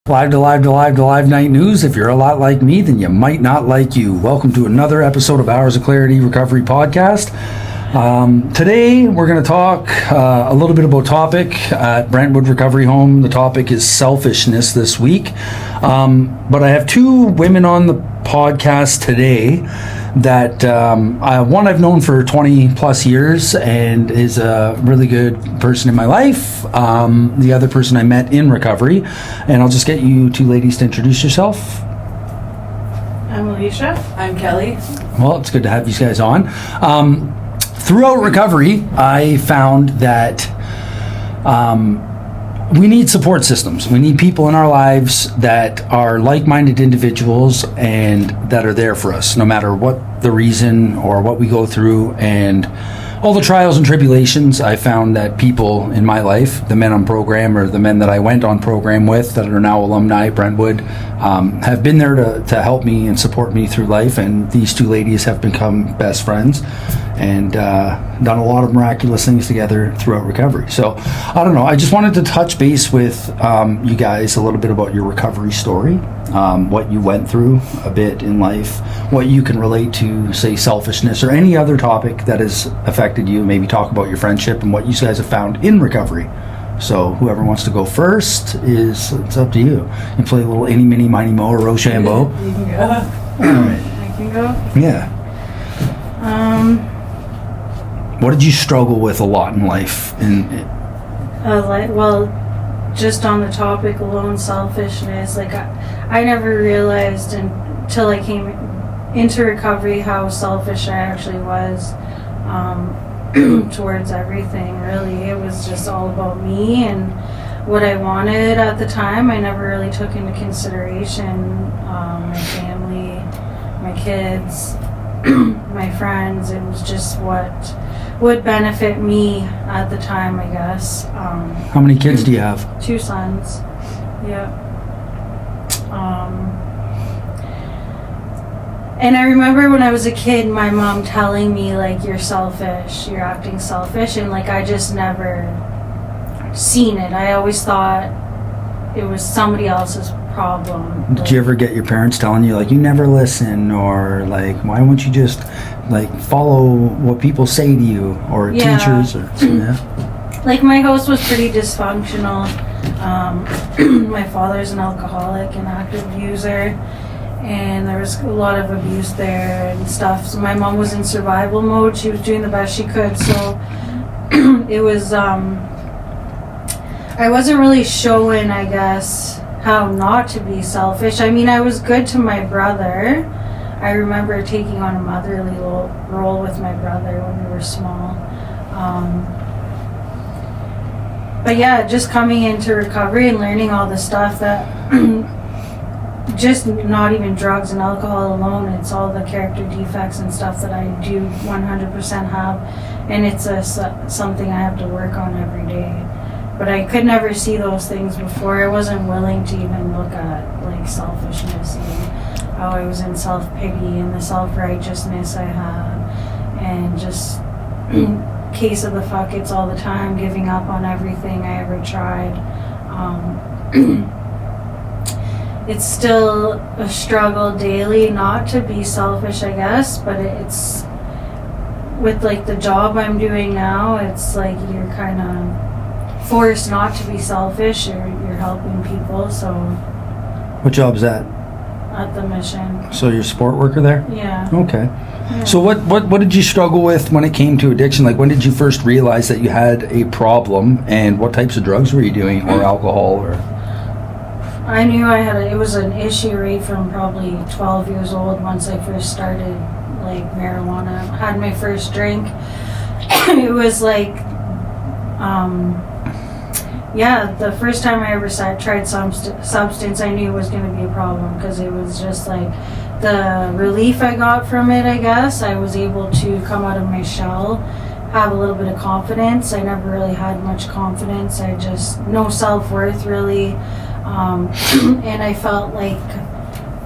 Live to live to live to live night news. If you're a lot like me, then you might not like you. Welcome to another episode of Hours of Clarity Recovery Podcast. Today we're going to talk a little bit about a topic at Brentwood Recovery Home. The topic is selfishness this week. But I have two women on the podcast today that one I've known for 20 plus years and is a really good person in my life. The other person I met in recovery. And I'll just get you two ladies to introduce yourself. I'm Alicia. I'm Kelly. Well, it's good to have you guys on. Throughout recovery, I found that we need support systems. We need people in our lives that are like-minded individuals and that are there for us, no matter what the reason or what we go through and all the trials and tribulations. I found that people in my life, the men on program or the men that I went on program with that are now alumni at Brentwood, have been there to help me and support me through life. And these two ladies have become best friends and done a lot of miraculous things together throughout recovery. So I don't know, I just wanted to touch base with you guys a little bit about your recovery story, what you went through a bit in life, what you can relate to, say, selfishness or any other topic that has affected you. Maybe talk about your friendship and what you guys have found in recovery. So whoever wants to go first, it's up to you. You play a little Eeny, Meeny, Miny, Mo or Rochambeau. You can go. All right. I can go. Yeah. What did you struggle with a lot in life? Just on the topic alone, selfishness. Like I never realized until I came into recovery how selfish I actually was towards everything. Really, it was just all about me and what I wanted at the time. I never really took into consideration my family, my kids, my friends. It was just what would benefit me at the time, I guess. How many kids do you have? 2 sons. Yeah. And I remember when I was a kid, my mom telling me, like, you're selfish, you're acting selfish, and like I just never seen it. I always thought it was somebody else's problem. Did you ever get your parents telling you, like, you never listen, or like, why won't you just like follow what people say to you, or teachers, or yeah? Like, my house was pretty dysfunctional. My father's an alcoholic and active user, and there was a lot of abuse there and stuff. So my mom was in survival mode. She was doing the best she could. So it was, I wasn't really showing, I guess, how not to be selfish. I mean, I was good to my brother. I remember taking on a motherly role with my brother when we were small. But yeah, just coming into recovery and learning all the stuff that just not even drugs and alcohol alone, it's all the character defects and stuff that I do 100% have, and it's something I have to work on every day. But I could never see those things before. I wasn't willing to even look at like selfishness and how I was in self-pity and the self-righteousness I had, and just case of the fuck it's all the time, giving up on everything I ever tried. It's still a struggle daily not to be selfish, I guess, but it's with like the job I'm doing now, it's like you're kind of forced not to be selfish. You're helping people. So What job is that? At the mission. So you're a support worker there? Yeah. Okay. Yeah. So what did you struggle with when it came to addiction? Like, when did you first realize that you had a problem, and what types of drugs were you doing, or alcohol, or? I knew it was an issue right from probably 12 years old. Once I first started like marijuana, had my first drink. It was like, the first time I ever tried substance, I knew it was going to be a problem, because it was just like the relief I got from it, I guess. I was able to come out of my shell, have a little bit of confidence. I never really had much confidence. I just, no self-worth really. And I felt like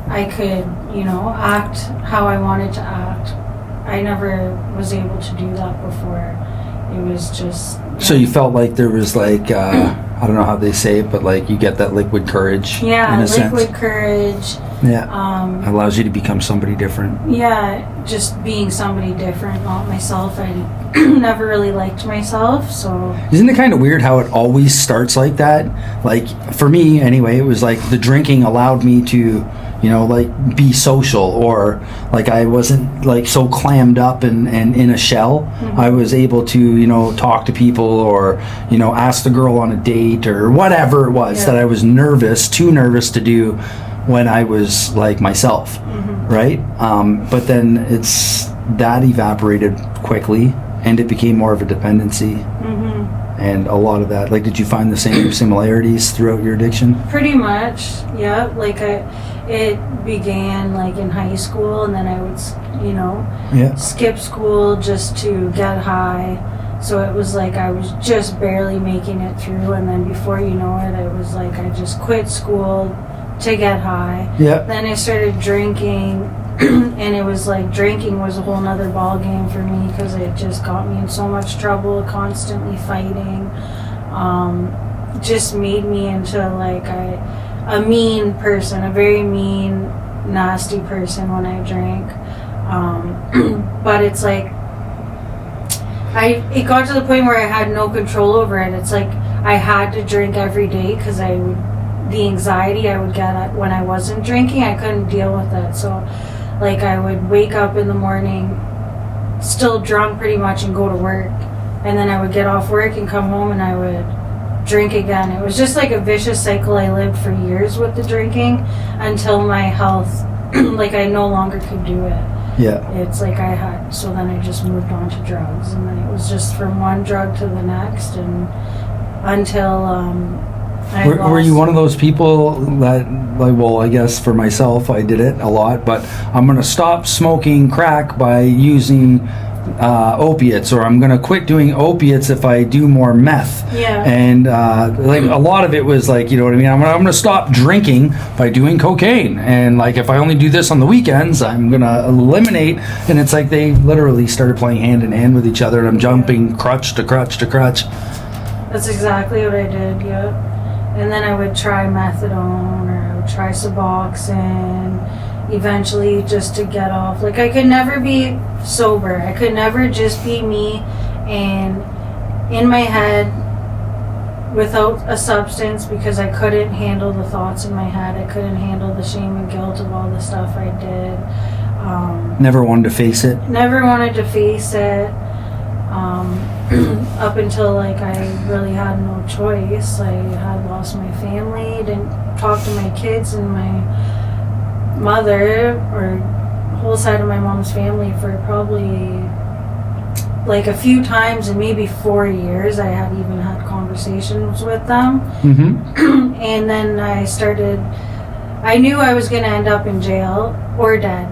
I could, act how I wanted to act. I never was able to do that before. It was just... So you felt like there was like I don't know how they say it, but like you get that liquid courage. Yeah, in a liquid sense. courage. Yeah. Allows you to become somebody different. Yeah, just being somebody different, not myself. I never really liked myself, so. Isn't it kind of weird how it always starts like that? Like, for me, anyway, it was like the drinking allowed me to, like, be social, or like I wasn't like so clammed up and in a shell. Mm-hmm. I was able to, talk to people, or, ask the girl on a date, or whatever it was that I was too nervous to do when I was like myself, right? But then that evaporated quickly, and it became more of a dependency. And a lot of that, like, did you find the same similarities throughout your addiction? Pretty much, yeah. Like it began like in high school, and then I would, skip school just to get high. So it was like I was just barely making it through, and then before you know it, it was like I just quit school to get high. Yeah. Then I started drinking, and it was like drinking was a whole nother ball game for me, because it just got me in so much trouble, constantly fighting. Just made me into like a mean person, a very mean, nasty person when I drank. But it's like it got to the point where I had no control over it. It's like I had to drink every day, because the anxiety I would get when I wasn't drinking, I couldn't deal with it. So like I would wake up in the morning still drunk pretty much and go to work, and then I would get off work and come home and I would drink again. It was just like a vicious cycle I lived for years with the drinking, until my health like I no longer could do it. Yeah. It's like so then I just moved on to drugs, and then it was just from one drug to the next, and until were you one of those people that, like, well, I guess for myself, I did it a lot, but I'm going to stop smoking crack by using opiates, or I'm going to quit doing opiates if I do more meth. Yeah. And like a lot of it was like, you know what I mean? I'm going to stop drinking by doing cocaine. And like if I only do this on the weekends, I'm going to eliminate. And it's like they literally started playing hand in hand with each other, and I'm jumping crutch to crutch to crutch. That's exactly what I did, yeah. And then I would try methadone, or I would try Suboxone, eventually, just to get off. Like, I could never be sober. I could never just be me and in my head without a substance, because I couldn't handle the thoughts in my head. I couldn't handle the shame and guilt of all the stuff I did. Never wanted to face it? Never wanted to face it. Up until like I really had no choice. I had lost my family, didn't talk to my kids and my mother, or whole side of my mom's family, for probably like a few times in maybe 4 years. I had even had conversations with them. And then I knew I was going to end up in jail or dead,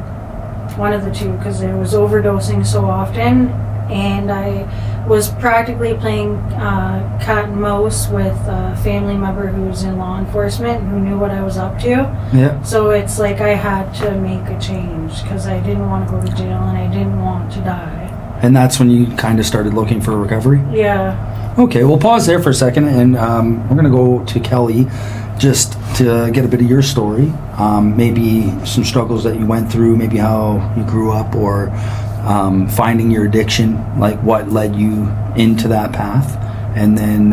one of the two, because I was overdosing so often. And I was practically playing cat and mouse with a family member who's in law enforcement, who knew what I was up to. Yeah. So it's like I had to make a change, because I didn't want to go to jail and I didn't want to die. And that's when you kind of started looking for recovery? Yeah. Okay, we'll pause there for a second, and we're going to go to Kelly just to get a bit of your story. Maybe some struggles that you went through, maybe how you grew up, or finding your addiction, like what led you into that path, and then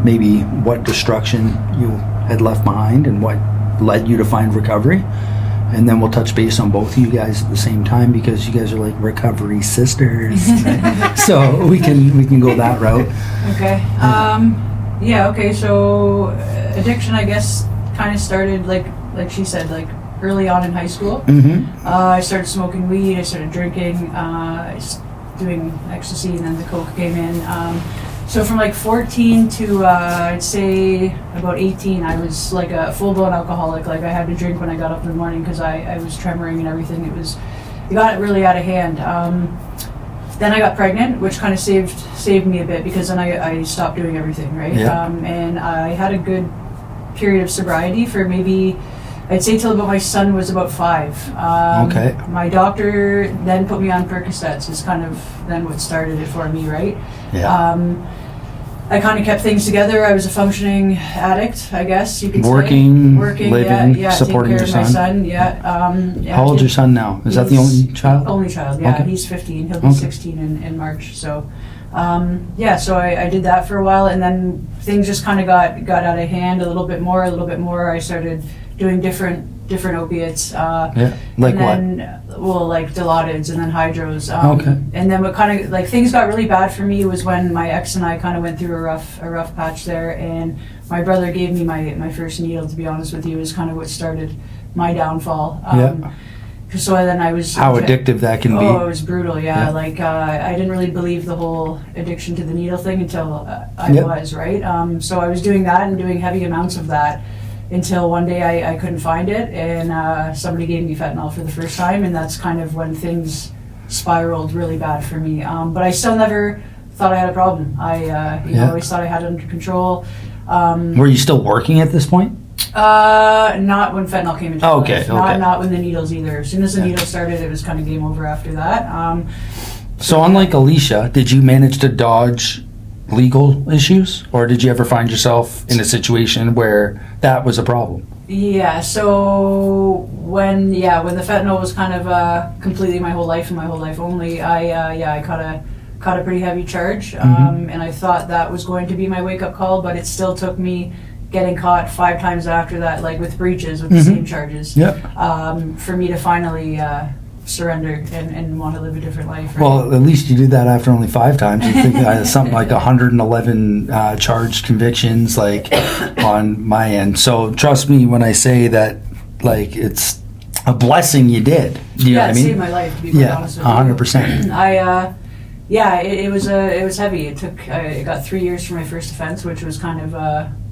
maybe what destruction you had left behind and what led you to find recovery. And then we'll touch base on both of you guys at the same time, because you guys are like recovery sisters. Right? So we can go that route. Okay. Okay, so addiction, I guess, kind of started like she said, like early on in high school. I started smoking weed, I started drinking, doing ecstasy, and then the coke came in. So from like 14 to I'd say about 18, I was like a full-blown alcoholic. Like I had to drink when I got up in the morning, because I was tremoring and everything. It got really out of hand. Then I got pregnant, which kind of saved me a bit, because then I stopped doing everything, right? Yeah. And I had a good period of sobriety for maybe, I'd say till about my son was about 5. Okay. My doctor then put me on Percocets, is kind of then what started it for me, right? Yeah. I kind of kept things together. I was a functioning addict, I guess you could Working, say. living, yeah, supporting taking care your of my son. son. Yeah. How old's your son now? Is that the only child? Only child, yeah. Okay. He's 15. He'll be Okay. 16 in March. So, so I did that for a while, and then things just kind of got out of hand a little bit more. I started doing different opiates. Yeah. Like and what? then, well, like Dilaudids and then Hydros. Okay. And then what kind of like things got really bad for me was when my ex and I kind of went through a rough patch there, and my brother gave me my first needle. To be honest with you, is kind of what started my downfall. Yeah. So then I was How addictive that can be. Oh, it was brutal. Yeah, Yeah. like I didn't really believe the whole addiction to the needle thing until I Yep. was right. So I was doing that and doing heavy amounts of that until one day I couldn't find it, and somebody gave me fentanyl for the first time, and that's kind of when things spiraled really bad for me. But I still never thought I had a problem. I always thought I had it under control. Were you still working at this point? Not when fentanyl came into Okay, life. okay. Not when the needles either. As soon as the needles started, it was kind of game over after that. So unlike Alicia, did you manage to dodge legal issues, or did you ever find yourself in a situation where that was a problem? Yeah, so when the fentanyl was kind of completely my whole life and my whole life only, I caught a pretty heavy charge, and I thought that was going to be my wake-up call, but it still took me getting caught 5 times after that, like with breaches, with the same charges, Yep. for me to finally surrender and want to live a different life. Right? Well, at least you did that after only 5 times. You think something like 111 charged convictions, like on my end. So trust me when I say that, like it's a blessing you did. Do you know what I it mean? saved my life, to be quite honest with you. 100%. It was heavy. It took I got 3 years for my first offense, which was kind of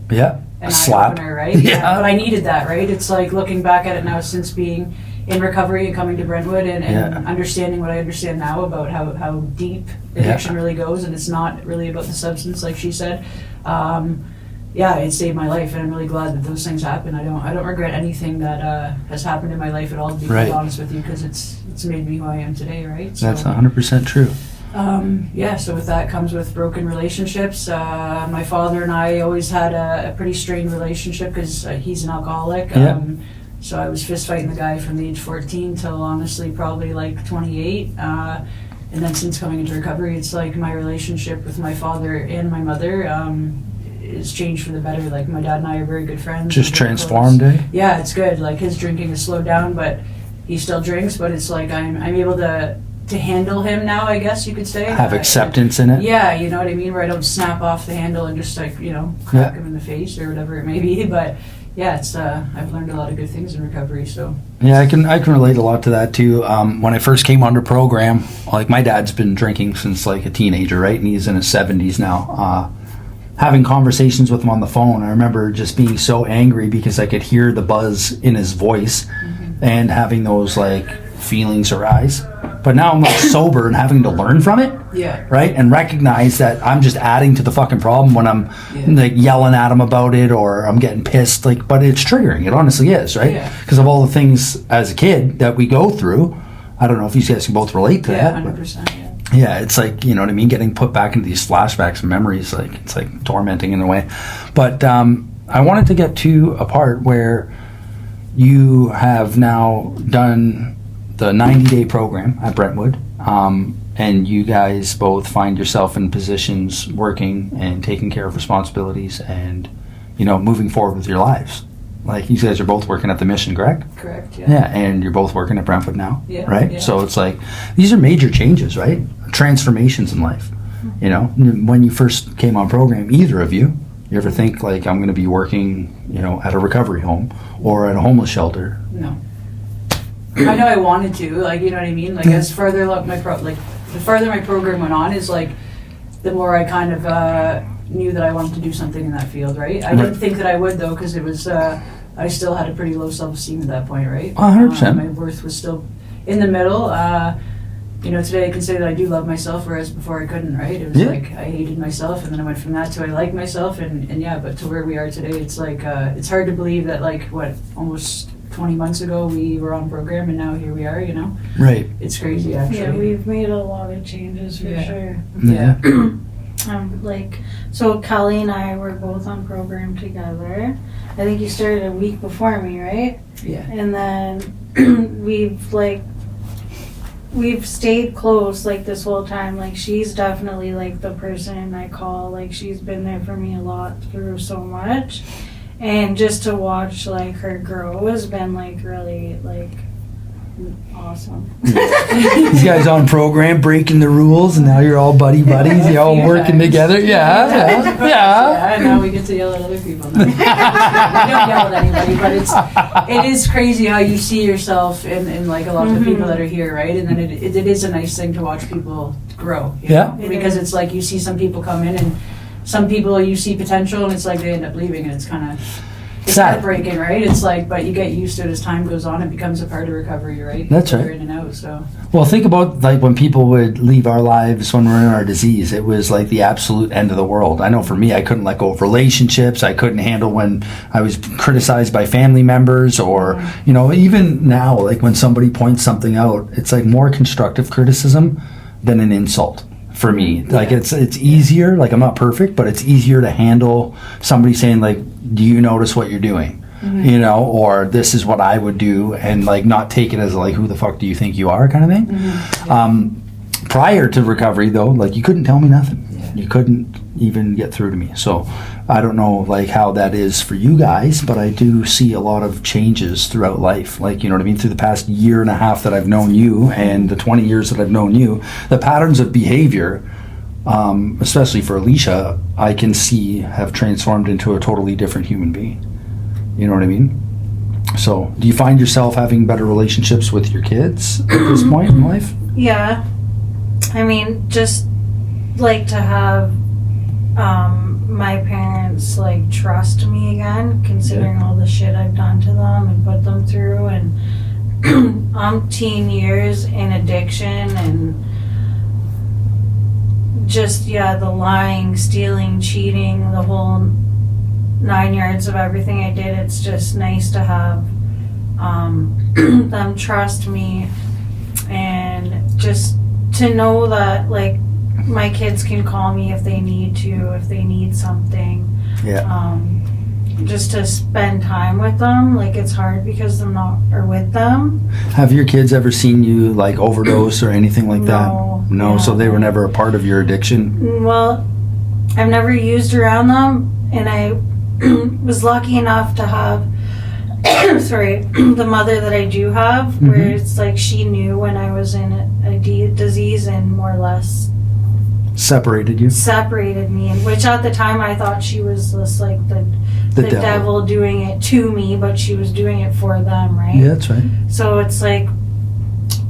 Yeah, an a slap. eye-opener, right? Yeah. But I needed that, right? It's like looking back at it now since being in recovery and coming to Brentwood and understanding what I understand now about how deep addiction really goes, and it's not really about the substance, like she said. It saved my life, and I'm really glad that those things happened. I don't regret anything that has happened in my life at all, to be quite honest with you, because it's made me who I am today, right? So, That's 100% true. so with that comes with broken relationships. My father and I always had a pretty strained relationship because he's an alcoholic. So I was fist fighting the guy from the age 14 till honestly probably like 28. And then since coming into recovery, it's like my relationship with my father and my mother is changed for the better. Like my dad and I are very good friends. Just transformed, eh? Yeah, it's good. Like his drinking has slowed down, but he still drinks. But it's like I'm able to handle him now, I guess you could say. Have acceptance in it. Yeah, you know what I mean? Where I don't snap off the handle and just like, crack him in the face or whatever it may be. But yeah, it's I've learned a lot of good things in recovery, so. Yeah, I can relate a lot to that too. When I first came under program, like my dad's been drinking since like a teenager, right? And he's in his 70s now. Having conversations with him on the phone, I remember just being so angry because I could hear the buzz in his voice and having those like feelings arise. But now I'm like sober and having to learn from it. Yeah. Right? And recognize that I'm just adding to the fucking problem when I'm like yelling at him about it or I'm getting pissed. Like, but it's triggering. It honestly is, right? Yeah. Because of all the things as a kid that we go through. I don't know if you guys can both relate to that. 100%. Yeah, it's like, you know what I mean? Getting put back into these flashbacks and memories, like it's like tormenting in a way. But I wanted to get to a part where you have now done the 90-day program at Brentwood, and you guys both find yourself in positions working and taking care of responsibilities and, moving forward with your lives. Like, you guys are both working at the Mission, correct? Correct, yeah. Yeah, and you're both working at Brentwood now, Yeah, right? yeah. So it's like, these are major changes, right? Transformations in life. When you first came on program, either of you ever think, like, I'm going to be working, at a recovery home or at a homeless shelter? No. I know I wanted to, like, you know what I mean? Like, as further along the farther my program went on is like, the more I kind of knew that I wanted to do something in that field, right? I didn't think that I would, though, because it was, I still had a pretty low self-esteem at that point, right? 100%. My worth was still in the middle. Today I can say that I do love myself, whereas before I couldn't, right? It was like I hated myself, and then I went from that to I like myself, but to where we are today, it's like, it's hard to believe that, like, almost 20 months ago we were on program, and now here we are, Right. It's crazy, actually. Yeah, we've made a lot of changes for sure. Yeah. Like, so Kelly and I were both on program together. I think you started a week before me, right? Yeah. And then we've stayed close like this whole time. Like, she's definitely like the person I call. Like, she's been there for me a lot through so much. And just to watch like her grow has been like really like awesome. These guys on program breaking the rules, and now you're all buddies. You're all working together. Yeah. Yeah, now we get to yell at other people. No. We don't yell at anybody, but it is crazy how you see yourself in like a lot of the people that are here, right? And then it is a nice thing to watch people grow. You know? Because it's like you see some people come in, and some people you see potential, and it's like they end up leaving, and it's kind of heartbreaking, right? It's like, but you get used to it as time goes on. It becomes a part of recovery, right? That's right. In and out, so. Well, think about like when people would leave our lives when we're in our disease. It was like the absolute end of the world. I know for me, I couldn't let go of relationships. I couldn't handle when I was criticized by family members, or you know, even now, like when somebody points something out, it's like more constructive criticism than an insult. For me, like it's easier. Like I'm not perfect, but it's easier to handle somebody saying like, "Do you notice what you're doing?" You know, or "This is what I would do," and like not take it as like, "Who the fuck do you think you are?" kind of thing. Prior to recovery, though, like you couldn't tell me nothing. You couldn't even get through to me. So I don't know like how that is for you guys, but I do see a lot of changes throughout life. Like, you know what I mean? Through the past year and a half that I've known you and the 20 years that I've known you, the patterns of behavior, especially for Alicia, I can see have transformed into a totally different human being. You know what I mean? So do you find yourself having better relationships with your kids at this point in life? Yeah. I mean, just like to have my parents like trust me again, considering all the shit I've done to them and put them through, and umpteen years in addiction, and just the lying, stealing, cheating, the whole 9 yards of everything I did. It's just nice to have them trust me, and just to know that like my kids can call me if they need to, if they need something. Just to spend time with them. Like, it's hard because I'm not or with them. Have your kids ever seen you like overdose or anything like that? No. So they were never a part of your addiction? Well, I've never used around them, and I was lucky enough to have the mother that I do have, where it's like she knew when I was in a disease and more or less separated me, and which at the time I thought she was just like the devil doing it to me, but she was doing it for them, right? Yeah, that's right. So it's like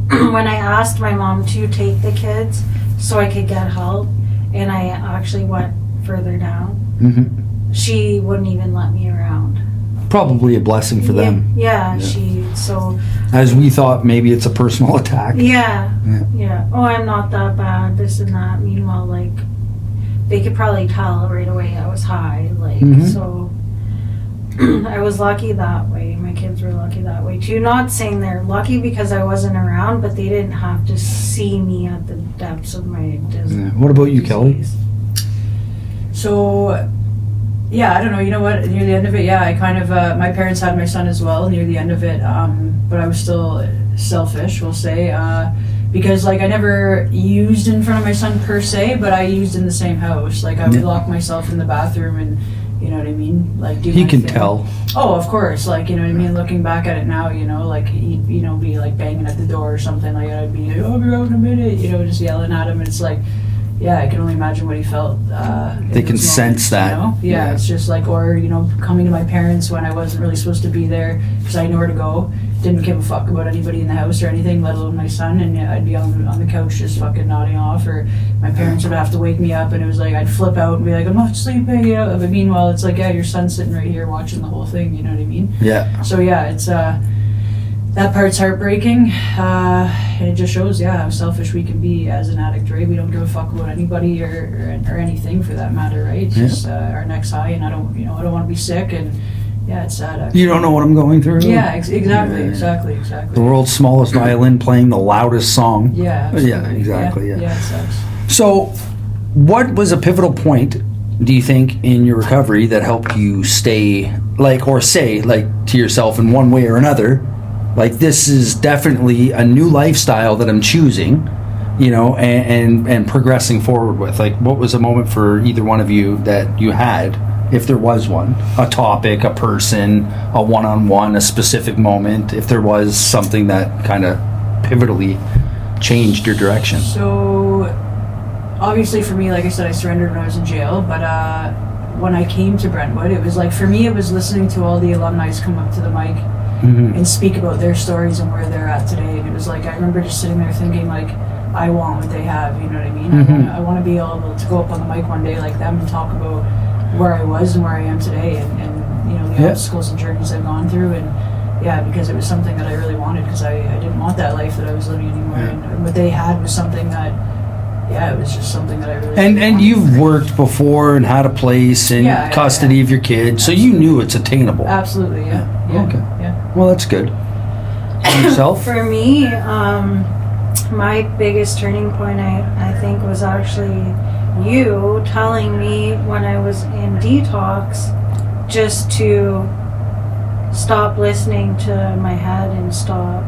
when I asked my mom to take the kids so I could get help, and I actually went further down, she wouldn't even let me around. Probably a blessing for them. Yeah. As we thought, maybe it's a personal attack. Yeah. Oh, I'm not that bad, this and that. Meanwhile, like, they could probably tell right away I was high. Like, so I was lucky that way. My kids were lucky that way too. Not saying they're lucky because I wasn't around, but they didn't have to see me at the depths of my disease. What about you, Kelly? So, yeah, I don't know. You know what? Near the end of it, I kind of, my parents had my son as well near the end of it, but I was still selfish, we'll say, because, like, I never used in front of my son per se, but I used in the same house. Like, I would lock myself in the bathroom and, you know what I mean? Like, do He my can thing. tell. Oh, of course. Like, you know what I mean? Looking back at it now, you know, like, he'd, you know, be, like, banging at the door or something. Like, I'd be, oh, I'll be out in a minute, you know, just yelling at him. And it's like, yeah, I can only imagine what he felt. They can sense that. You know? Yeah, it's just like, or, you know, coming to my parents when I wasn't really supposed to be there because I knew where to go. Didn't give a fuck about anybody in the house or anything, let alone my son. And I'd be on the couch just fucking nodding off, or my parents would have to wake me up, and it was like I'd flip out and be like, I'm not sleeping, you know. But meanwhile, it's like, yeah, your son's sitting right here watching the whole thing, you know what I mean? Yeah. So yeah, it's that part's heartbreaking. And it just shows, how selfish we can be as an addict, right? We don't give a fuck about anybody or anything for that matter, right? It's just our neck's high, and I don't want to be sick, and yeah, it's sad. Actually. You don't know what I'm going through? Yeah, exactly. The world's smallest violin playing the loudest song. Yeah, absolutely. Yeah, exactly. Yeah. Yeah, it sucks. So, what was a pivotal point, do you think, in your recovery that helped you stay, like, or say, like, to yourself in one way or another, like, this is definitely a new lifestyle that I'm choosing, you know, and progressing forward with? Like, what was a moment for either one of you that you had, if there was one, a topic, a person, a one-on-one, a specific moment, if there was something that kind of pivotally changed your direction? So, obviously for me, like I said, I surrendered when I was in jail, but when I came to Brentwood, it was like, for me, it was listening to all the alumni come up to the mic and speak about their stories and where they're at today. And it was like, I remember just sitting there thinking, like, I want what they have, you know what I mean? I want to be able to go up on the mic one day like them and talk about where I was and where I am today, and you know, the obstacles and journeys I've gone through. And yeah, because it was something that I really wanted, because I didn't want that life that I was living anymore. And what they had was something that, it was just something that I really And wanted. you've worked before and had a place and custody of your kids, so you knew it's attainable. Absolutely, yeah. Okay. Yeah. Well, that's good. And yourself? For me, my biggest turning point, I think, was actually you telling me when I was in detox just to stop listening to my head and stop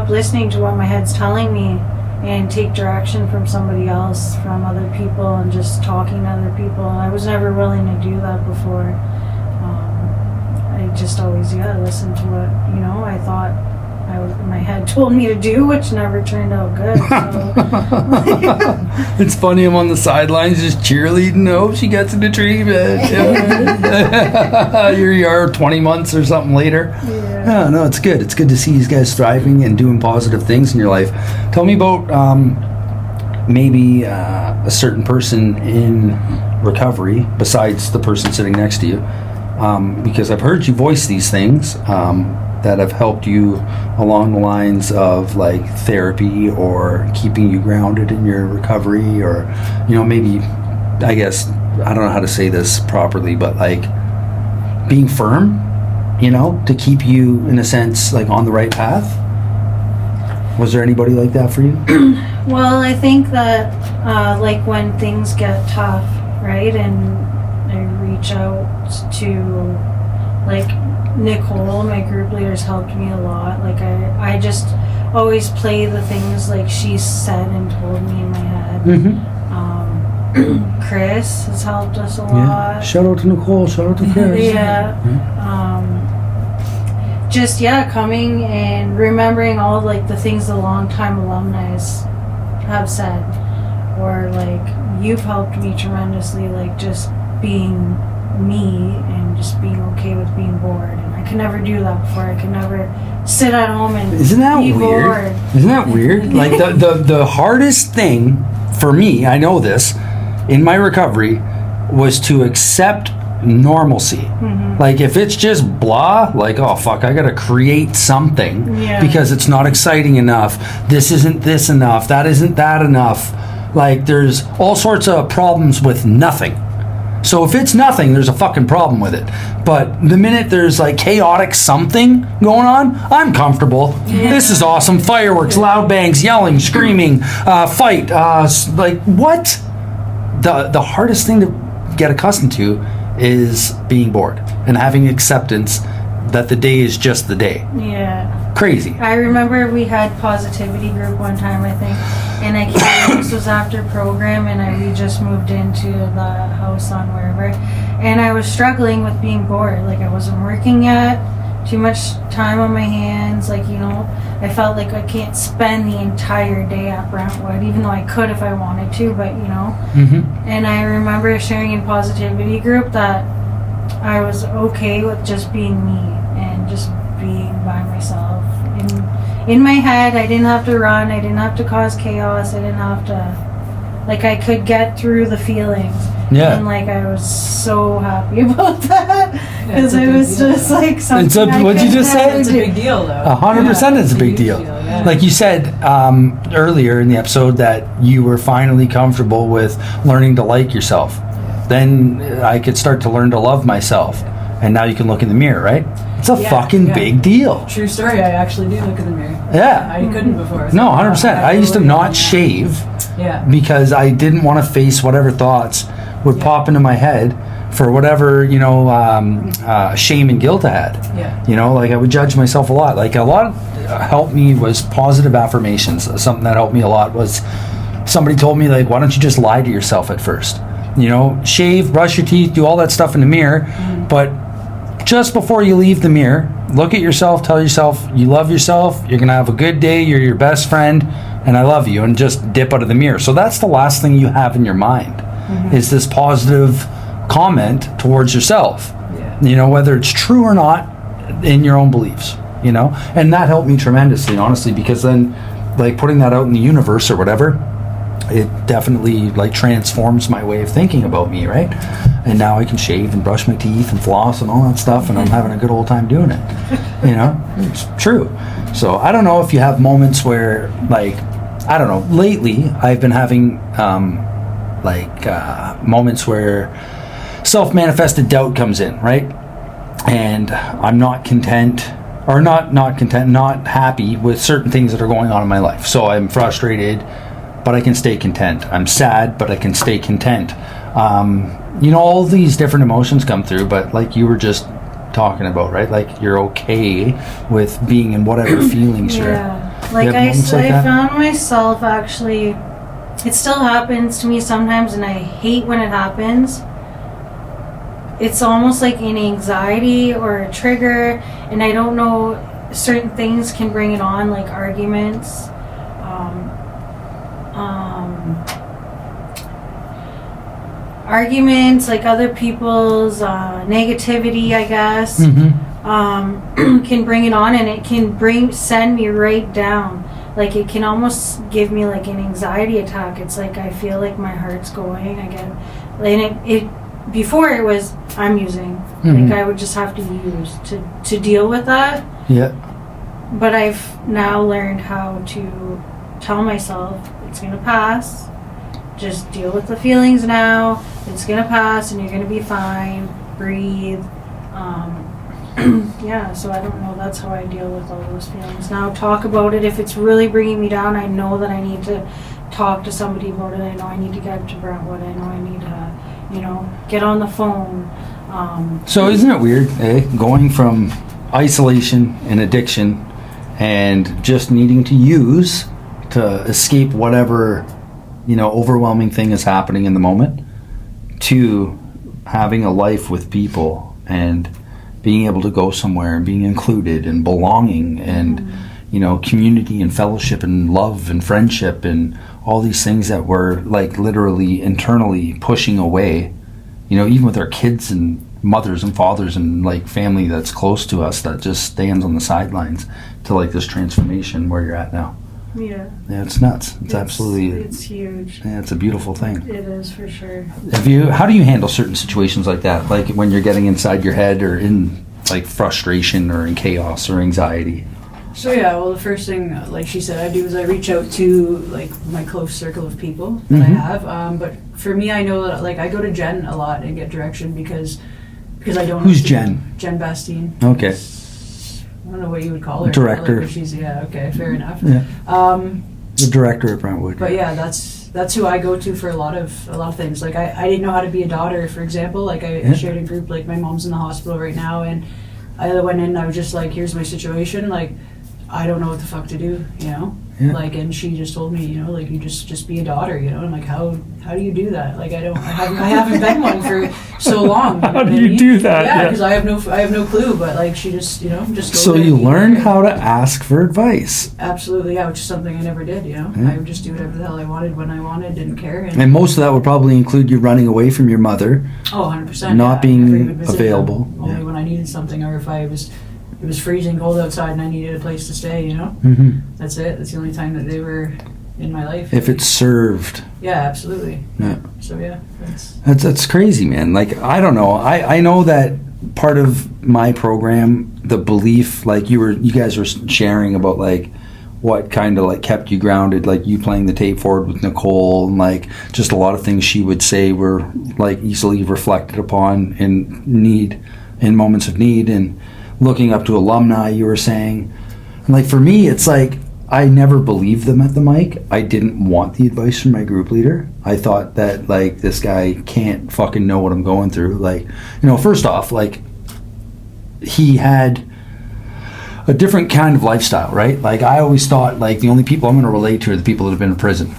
listening to what my head's telling me and take direction from somebody else, from other people, and just talking to other people. I was never willing to do that before. I just always listened to what, you know, I thought my head told me to do, which never turned out good. So. It's funny, I'm on the sidelines just cheerleading. Hope she gets into treatment. Here you are 20 months or something later. Yeah, no, it's good. It's good to see these guys thriving and doing positive things in your life. Tell me about maybe a certain person in recovery besides the person sitting next to you, because I've heard you voice these things that have helped you along the lines of like therapy or keeping you grounded in your recovery, or, you know, maybe, I guess, I don't know how to say this properly, but like being firm, you know, to keep you in a sense like on the right path. Was there anybody like that for you? Well, I think that like when things get tough, right, and I reach out to, like, Nicole, my group leader's helped me a lot. Like, I just always play the things like she said and told me in my head. Chris has helped us a lot. Yeah. Shout out to Nicole, shout out to Chris. Just coming and remembering all like the things the longtime alumni have said, or like you've helped me tremendously, like just being me and just being okay with being bored. And I could never do that before. I could never sit at home and Isn't that be weird? bored. Isn't that weird? Like the hardest thing for me, I know this, in my recovery, was to accept normalcy. Like if it's just blah, like, oh fuck, I gotta create something because it's not exciting enough. This isn't this enough. That isn't that enough. Like there's all sorts of problems with nothing. So if it's nothing, there's a fucking problem with it. But the minute there's like chaotic something going on, I'm comfortable. This is awesome. Fireworks, loud bangs, yelling, screaming, fight. Like what? The hardest thing to get accustomed to is being bored and having acceptance that the day is just the day. Yeah. Crazy. I remember we had positivity group one time, I think, and I came, this was after program, and we just moved into the house on wherever, and I was struggling with being bored. Like I wasn't working yet, too much time on my hands, like, you know, I felt like I can't spend the entire day at Brentwood, even though I could if I wanted to, but you know. And I remember sharing in positivity group that I was okay with just being me and just being by myself. In my head, I didn't have to run, I didn't have to cause chaos, I didn't have to, like, I could get through the feelings. And like I was so happy about that, because it was just like something. What'd you just say? It's a big deal, though. 100% it's a big deal. Like you said earlier in the episode that you were finally comfortable with learning to like yourself. Then I could start to learn to love myself. and now you can look in the mirror, right? It's a fucking big deal. True story. I actually do look in the mirror. Yeah. I couldn't before. No, 100%. I used to not shave because I didn't want to face whatever thoughts would pop into my head for whatever, shame and guilt I had. Yeah. Like I would judge myself a lot. Like a lot helped me was positive affirmations. Something that helped me a lot was somebody told me, like, why don't you just lie to yourself at first? Shave, brush your teeth, do all that stuff in the mirror, but just before you leave the mirror, look at yourself, tell yourself you love yourself, you're going to have a good day, you're your best friend, and I love you, and just dip out of the mirror. So that's the last thing you have in your mind, is this positive comment towards yourself, whether it's true or not in your own beliefs, and that helped me tremendously, honestly, because then, like, putting that out in the universe or whatever, it definitely, like, transforms my way of thinking about me, right? And now I can shave and brush my teeth and floss and all that stuff, and I'm having a good old time doing it. It's true. So I don't know if you have moments where, like, I don't know, lately I've been having moments where self-manifested doubt comes in, right? And I'm not content, or not happy with certain things that are going on in my life. So I'm frustrated, but I can stay content. I'm sad, but I can stay content. All these different emotions come through, but like you were just talking about, right? Like you're okay with being in whatever feelings you're in. Like I found myself actually, it still happens to me sometimes, and I hate when it happens. It's almost like an anxiety or a trigger, and I don't know, certain things can bring it on, like arguments. Arguments, like other people's negativity, I guess, can bring it on, and it can send me right down. Like it can almost give me like an anxiety attack. It's like I feel like my heart's going again, and it before it was I'm using, like I would just have to use to deal with that. Yeah. But I've now learned how to tell myself it's gonna pass. Just deal with the feelings now. It's gonna pass, and you're gonna be fine. Breathe. So I don't know. That's how I deal with all those feelings now. Talk about it. If it's really bringing me down, I know that I need to talk to somebody about it. I know I need to get to Brentwood. I know I need to, get on the phone. So isn't it weird, going from isolation and addiction, and just needing to use to escape whatever overwhelming thing is happening in the moment, to having a life with people and being able to go somewhere and being included and belonging and community and fellowship and love and friendship and all these things that we're like literally internally pushing away, even with our kids and mothers and fathers and like family that's close to us that just stands on the sidelines, to like this transformation where you're at now. Yeah, it's nuts. It's huge. Yeah, it's a beautiful thing. It is, for sure. How do you handle certain situations like that? Like when you're getting inside your head, or in like frustration, or in chaos, or anxiety? So the first thing, like she said, I do is I reach out to like my close circle of people that I have. But for me, I know that like I go to Jen a lot and get direction because I don't. Who's Jen? Jen Bastine. Okay. I don't know what you would call her. Director. Like, she's okay, fair enough. Yeah. The director at Brentwood. But that's who I go to for a lot of things. Like I didn't know how to be a daughter, for example. Like I shared a group. Like my mom's in the hospital right now, and I went in. I was just like, here's my situation. Like I don't know what the fuck to do. Yeah. Like, and she just told me, like you just be a daughter. And like how do you do that? Like I haven't been one for so long. How do you do that? Yeah, because I have no clue. But like she just just. So you learned how to ask for advice. Absolutely, yeah, which is something I never did. I would just do whatever the hell I wanted when I wanted, didn't care. And most of that would probably include you running away from your mother. Oh, 100%. Not being available. Only when I needed something, or if it was freezing cold outside and I needed a place to stay, That's it. That's the only time that they were in my life. If it served. Yeah, absolutely. Yeah. So that's crazy, man. Like I don't know. I know that part of my program, the belief, like you guys were sharing about like what kind of like kept you grounded, like you playing the tape forward with Nicole, and like just a lot of things she would say were like easily reflected upon and need in moments of need, and looking up to alumni, you were saying. And like for me, it's like I never believed them at the mic. I didn't want the advice from my group leader. I thought that like this guy can't fucking know what I'm going through. Like, first off, like he had a different kind of lifestyle, right? Like I always thought like the only people I'm going to relate to are the people that have been in prison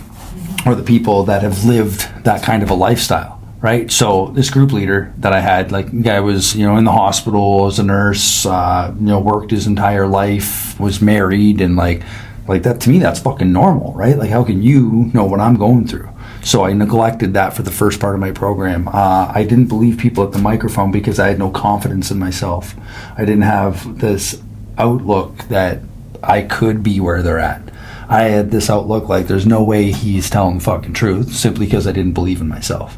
or the people that have lived that kind of a lifestyle, right? So this group leader that I had, like the guy was, in the hospital as a nurse, worked his entire life, was married, and like that, to me, that's fucking normal, right? Like how can you know what I'm going through? So I neglected that for the first part of my program. I didn't believe people at the microphone because I had no confidence in myself. I didn't have this outlook that I could be where they're at. I had this outlook like there's no way he's telling the fucking truth, simply because I didn't believe in myself.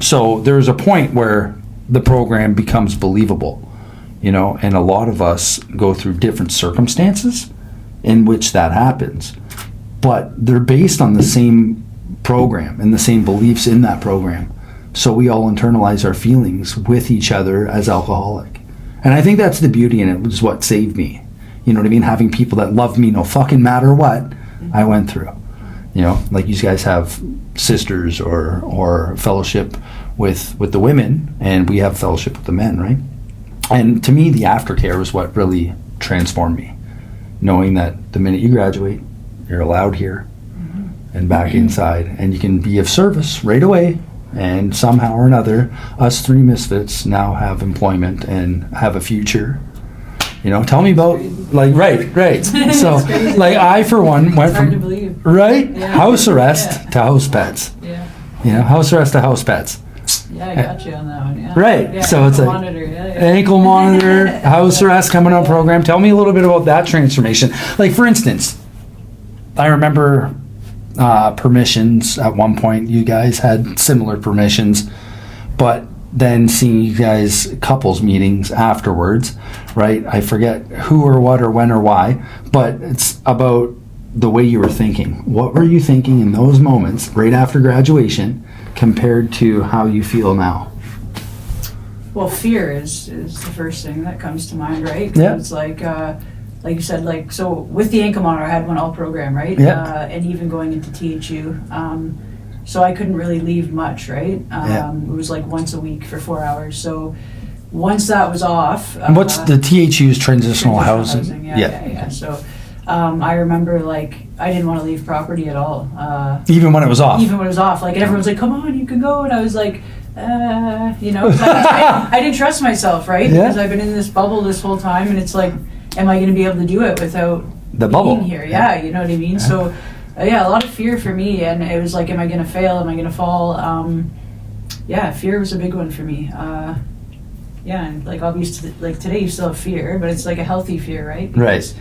So there's a point where the program becomes believable, and a lot of us go through different circumstances in which that happens, but they're based on the same program and the same beliefs in that program. So we all internalize our feelings with each other as alcoholic. And I think that's the beauty in it, which is what saved me. You know what I mean? Having people that love me no fucking matter what I went through. Like you guys have sisters or fellowship with the women, and we have fellowship with the men, right? And to me, the aftercare was what really transformed me. Knowing that the minute you graduate, you're allowed here and back inside, and you can be of service right away. And somehow or another, us three misfits now have employment and have a future. Tell me about, like, right. So, like, I, for one, went Hard to from, believe. right? Yeah. House arrest to house pets. Yeah. House arrest to house pets. Yeah, I got you on that one. Yeah. Right. Yeah, So it's like monitor. Yeah. ankle monitor, house arrest coming on program. Tell me a little bit about that transformation. Like, for instance, I remember permissions at one point. You guys had similar permissions, but then seeing you guys couples meetings afterwards, right? I forget who or what or when or why, but it's about the way you were thinking. What were you thinking in those moments right after graduation compared to how you feel now? Well, fear is the first thing that comes to mind, right? Yeah. It's like you said, like, so with the ankle monitor, I had one all program, right? Yeah. And even going into THU. So I couldn't really leave much, right? It was like once a week for 4 hours. So once that was off. And what's the THU's transitional housing? Yeah. So I remember, like, I didn't want to leave property at all. Even when it was off? Even when it was off. Like, and everyone's like, come on, you can go. And I was like, 'cause I didn't trust myself, right? Yeah. Because I've been in this bubble this whole time, and it's like, am I going to be able to do it without The bubble. being here? Yeah, you know what I mean? So, a lot of fear for me, and it was like, am I going to fail? Am I going to fall? Fear was a big one for me. And like, obviously, like today you still have fear, but it's like a healthy fear, right? Because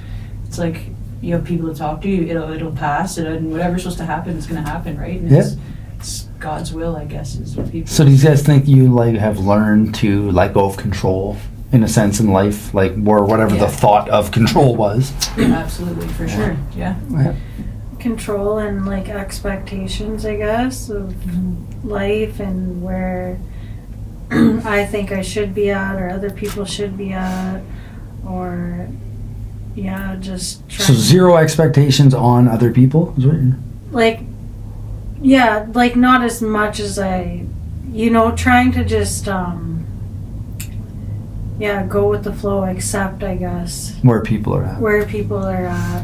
it's like you have people to talk to. It'll pass, and whatever's supposed to happen is going to happen, right? And it's God's will, I guess, is what people. So do you guys think you like have learned to let go of control in a sense in life, like, or whatever the thought of control was? Yeah, absolutely, for sure. Yeah. Control and like expectations, I guess, of life and where I think I should be at or other people should be at, or just trying. So zero expectations on other people is what you're... like not as much as I, trying to just go with the flow, accept, I guess, where people are at.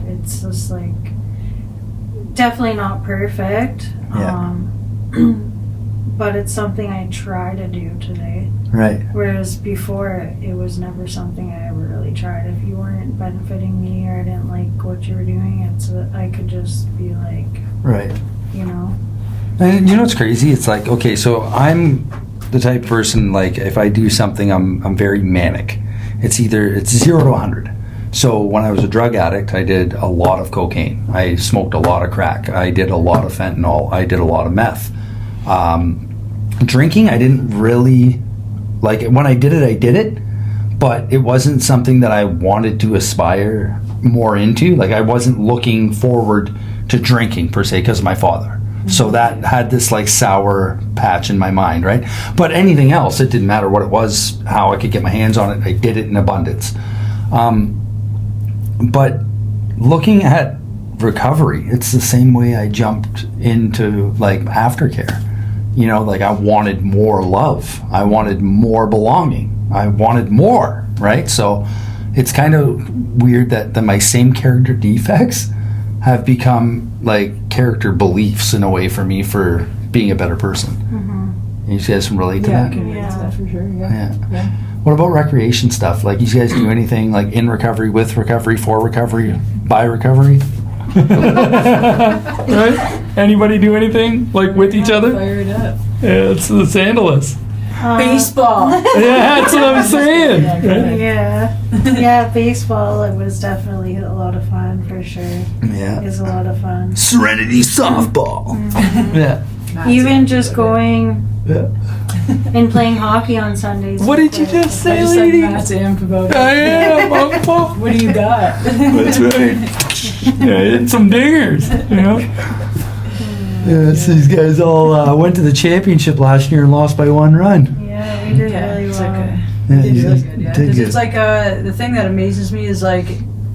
It's just like definitely not perfect. But it's something I try to do today. Right. Whereas before, it was never something I ever really tried. If you weren't benefiting me or I didn't like what you were doing, I could just be like, right. And what's crazy? It's like, okay, so I'm the type of person, like, if I do something, I'm very manic. It's 0 to 100. So when I was a drug addict, I did a lot of cocaine. I smoked a lot of crack. I did a lot of fentanyl. I did a lot of meth. Drinking, I didn't really, like, when I did it, but it wasn't something that I wanted to aspire more into. Like, I wasn't looking forward to drinking, per se, because of my father. So that had this like sour patch in my mind, right? But anything else, it didn't matter what it was, how I could get my hands on it, I did it in abundance. But looking at recovery, it's the same way I jumped into like aftercare. You know, like I wanted more love. I wanted more belonging. I wanted more, right? So it's kind of weird that my same character defects have become like character beliefs in a way for me for being a better person. You guys can relate to Yeah, I that? can relate to that for sure. Yeah. Yeah. What about recreation stuff? Like, you guys do anything like in recovery, with recovery, for recovery, by recovery? Right? Anybody do anything like with each other? Fire it up. Yeah, it's scandalous. Baseball. Yeah, that's what I'm saying. Right? Yeah, baseball, it was definitely a lot of fun for sure. Yeah. It was a lot of fun. Serenity softball. Yeah. Matt's Even just going Yeah. and playing hockey on Sundays. What did you just I say, just like lady? Matt's amped about it. I am. What do you got? That's right. Yeah, hit some dingers, you know? Yeah, so these guys all went to the championship last year and lost by 1 run. Yeah, we did really it's well. okay. Yeah, Did you really guys good, yeah. did 'Cause good. it's like the thing that amazes me is like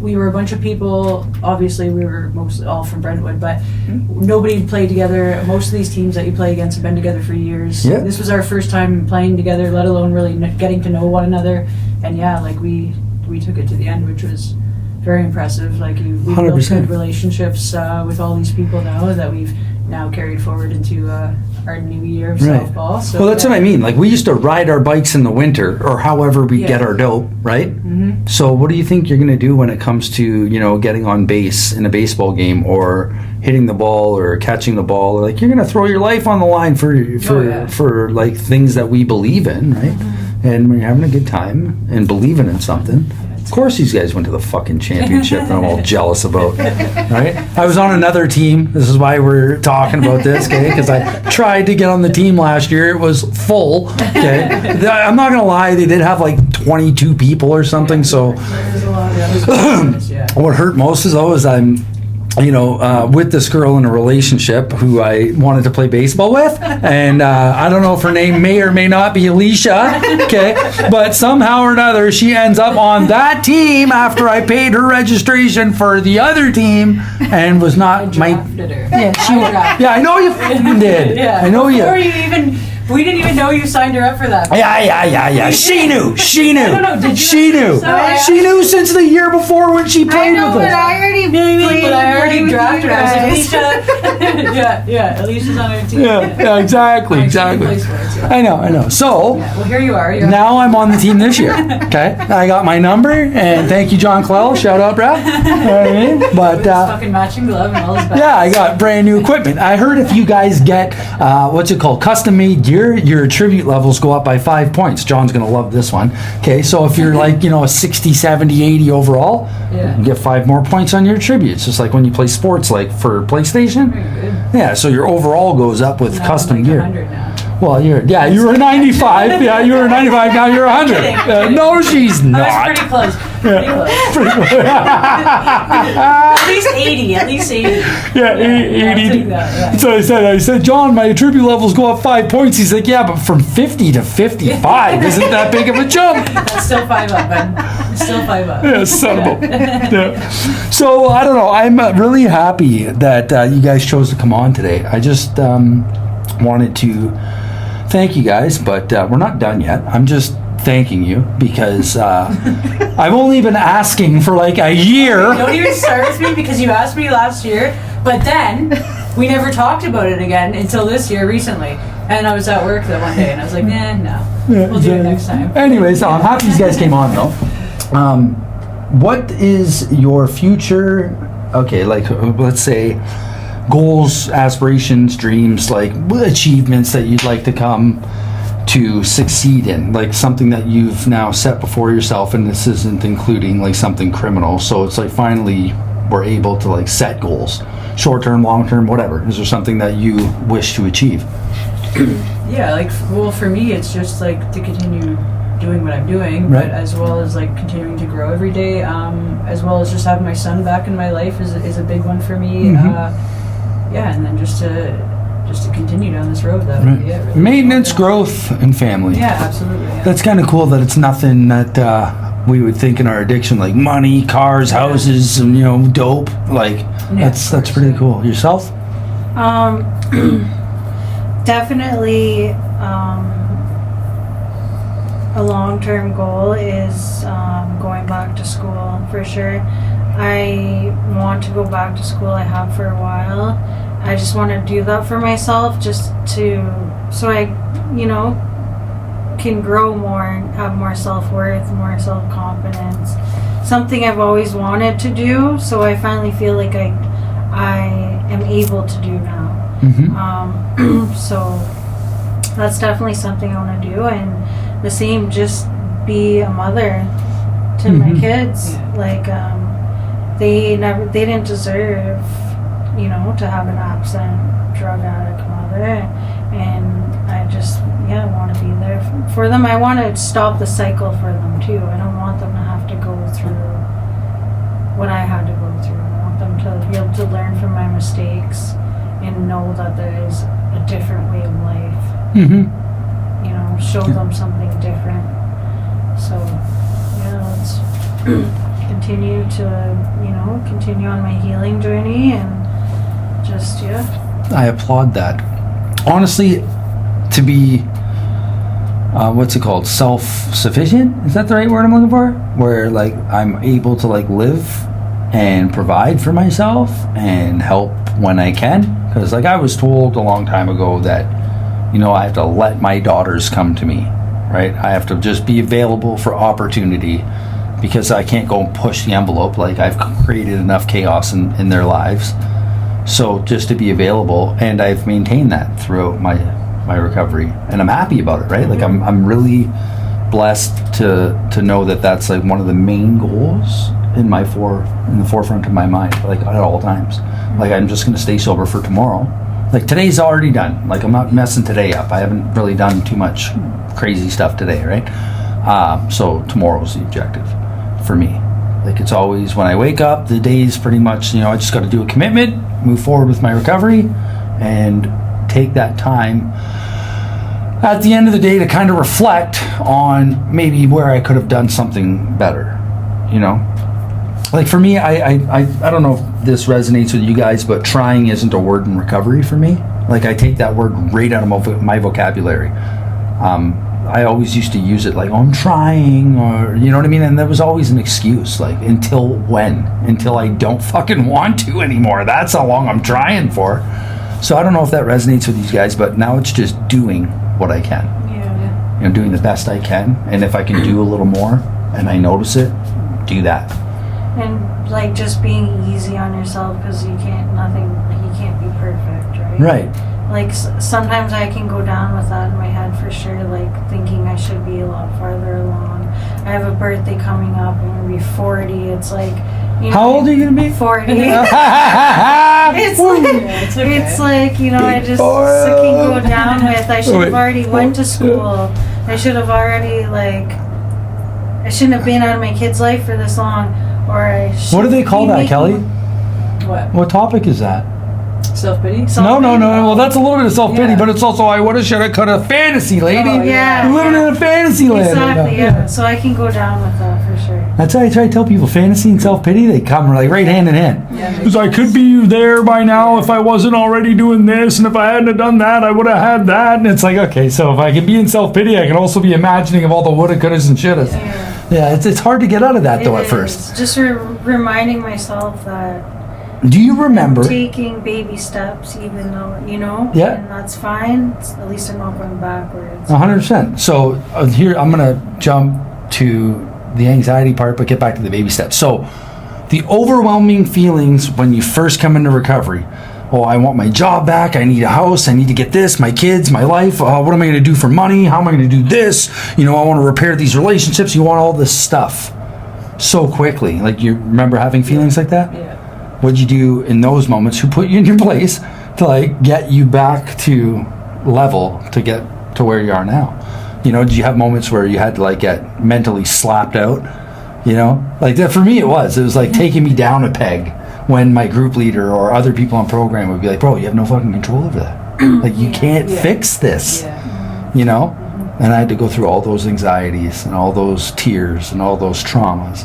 we were a bunch of people. Obviously, we were mostly all from Brentwood, but nobody played together. Most of these teams that you play against have been together for years. Yeah. This was our first time playing together, let alone really getting to know one another. And yeah, like we took it to the end, which was very impressive. Like we built 100%. good relationships with all these people now that we've now carried forward into our new year of Right. softball. So Well, that's what I mean. Like, we used to ride our bikes in the winter, or however we Yeah. get our dope, right? Mhm. So what do you think you're going to do when it comes to, you know, getting on base in a baseball game, or hitting the ball, or catching the ball? Like, you're going to throw your life on the line for for like things that we believe in, right? And when you're having a good time and believing in something, of course these guys went to the fucking championship that I'm all jealous about, right? I was on another team. This is why we're talking about this, okay? Because I tried to get on the team last year. It was full, okay? I'm not going to lie. They did have like 22 people or something, so There's a lot of yeah. what hurt most is I'm, you know, with this girl in a relationship who I wanted to play baseball with, and I don't know if her name may or may not be Alicia, okay, but somehow or another she ends up on that team after I paid her registration for the other team and was not my. Drafted her. Yeah, she. drafted Yeah, I know you fucking did. Yeah. I know you. Before you even, we didn't even know you signed her up for that. Yeah. She knew. She knew. I don't know, did you She knew. So- She knew since the year before when she I played know, with but us. I already played. But I already with drafted you her. I was guys. like, Alicia. yeah, Alicia's on her team. Yeah, exactly. She plays for us, yeah. I know. So. Yeah, well, here you are. You're Now I'm on the team this year. Okay, I got my number, and thank you, John Clell. Shout out, bro. You know what I mean? with But his fucking matching glove and all his bags. yeah, I got brand new equipment. I heard if you guys get what's it called, custom made gear, your tribute levels go up by 5 points. John's gonna love this one. Okay, so if you're like, you know, a 60, 70, 80 overall, Yeah. you get 5 more points on your tributes. Just like when you play sports, like for PlayStation. Very good. Yeah, so your overall goes up with Now custom I'm like gear. 100 now. Well, you were 95. Yeah, you were 95. Now you're 100. Kidding. No, she's I was not. pretty close. Pretty close. At least 80. At least 80. Yeah, I'll 80. take that, yeah. So I said, John, my tribute levels go up 5 points. He's like, yeah, but from 50 to 55 isn't that big of a jump. That's still 5 up, man. It's still 5 up. Yeah, son of a. Yeah. So I don't know. I'm really happy that you guys chose to come on today. I just wanted to thank you guys, but we're not done yet. I'm just thanking you because I've only been asking for like a year. Don't even start with me because you asked me last year, but then we never talked about it again until this year recently. And I was at work that one day and I was like, nah, no. We'll do it next time. Anyway, so I'm happy you guys came on though. What is your future, okay, like let's say goals, aspirations, dreams, like achievements that you'd like to come to succeed in, like something that you've now set before yourself, and this isn't including like something criminal, so it's like finally we're able to like set goals, short term, long term, whatever. Is there something that you wish to achieve? Yeah, like, well, for me, it's just like to continue doing what I'm doing, Right. but as well as like continuing to grow every day, as well as just having my son back in my life is a big one for me. Mhm. Yeah, and then just to just to continue down this road. That would be it. Really. Maintenance, growth, and family. Yeah, absolutely. Yeah. That's kind of cool that it's nothing that we would think in our addiction, like money, cars, houses, and dope. Like that's pretty cool. Yourself? Definitely. A long-term goal is going back to school for sure. I want to go back to school. I have for a while. I just want to do that for myself, just so I, can grow more and have more self-worth, more self-confidence. Something I've always wanted to do, so I finally feel like I am able to do now. Mm-hmm. So that's definitely something I want to do, and the same, just be a mother to my kids. Yeah. Like they didn't deserve, to have an absent drug addict mother, and I just want to be there for them. I want to stop the cycle for them too. I don't want them to have to go through what I had to go through. I want them to be able to learn from my mistakes and know that there is a different way of life. Mm-hmm. Show them something different. So let's continue to continue on my healing journey, and just I applaud that. Honestly, to be what's it called, self-sufficient, is that the right word I'm looking for, where like I'm able to like live and provide for myself and help when I can, because like I was told a long time ago that I have to let my daughters come to me, right? I have to just be available for opportunity, because I can't go and push the envelope. Like I've created enough chaos in their lives. So just to be available, and I've maintained that throughout my recovery, and I'm happy about it, right? Like I'm really blessed to know that that's like one of the main goals in the forefront of my mind, like at all times. Like I'm just going to stay sober for tomorrow. Like today's already done. Like I'm not messing today up. I haven't really done too much crazy stuff today, right? So tomorrow's the objective for me. Like it's always when I wake up, the day's pretty much, I just got to do a commitment, move forward with my recovery, and take that time at the end of the day to kind of reflect on maybe where I could have done something better, Like for me, I don't know if this resonates with you guys, but trying isn't a word in recovery for me. Like I take that word right out of my vocabulary. I always used to use it like, oh, I'm trying, or you know what I mean? And there was always an excuse, like until when? Until I don't fucking want to anymore. That's how long I'm trying for. So I don't know if that resonates with you guys, but now it's just doing what I can. Yeah. Doing the best I can. And if I can do a little more and I notice it, do that. And like just being easy on yourself, because you can't be perfect, right? Right. Like sometimes I can go down with that in my head for sure, like thinking I should be a lot farther along. I have a birthday coming up, I'm gonna be 40. It's like, how old are you gonna be? 40. It's okay. It's like, I just can go down with, I should have already went to school. I should have already I shouldn't have been out of my kid's life for this long. Or what do they call that, Kelly? What topic is that? Self-pity? No. Well, that's a little bit of self-pity, Yeah. but it's also I woulda, shoulda, coulda, fantasy, lady. Oh, yeah. You're living in a fantasy land. Exactly, yeah. So I can go down with that for sure. That's how I try to tell people, fantasy and self-pity, they come like right hand in hand. Yeah. Because I could be there by now if I wasn't already doing this, and if I hadn't have done that, I would have had that. And it's like, okay, so if I can be in self-pity, I can also be imagining of all the woulda, couldas, and shouldas. Yeah, it's hard to get out of that, though, at first. Just reminding myself that Do you remember? I'm taking baby steps, even though, Yeah. and that's fine. At least I'm not going backwards. 100%. So here, I'm going to jump to the anxiety part, but get back to the baby steps. So the overwhelming feelings when you first come into recovery. Oh, I want my job back. I need a house. I need to get this, my kids, my life. What am I going to do for money? How am I going to do this? I want to repair these relationships. You want all this stuff so quickly. Like, you remember having feelings like that? Yeah. What'd you do in those moments? Who put you in your place to get you back to level to get to where you are now? Did you have moments where you had to get mentally slapped out? Like that for me it was like taking me down a peg when my group leader or other people on program would be like, bro, you have no fucking control over that. Like, you can't Yeah. fix this, Yeah. you know? And I had to go through all those anxieties and all those tears and all those traumas.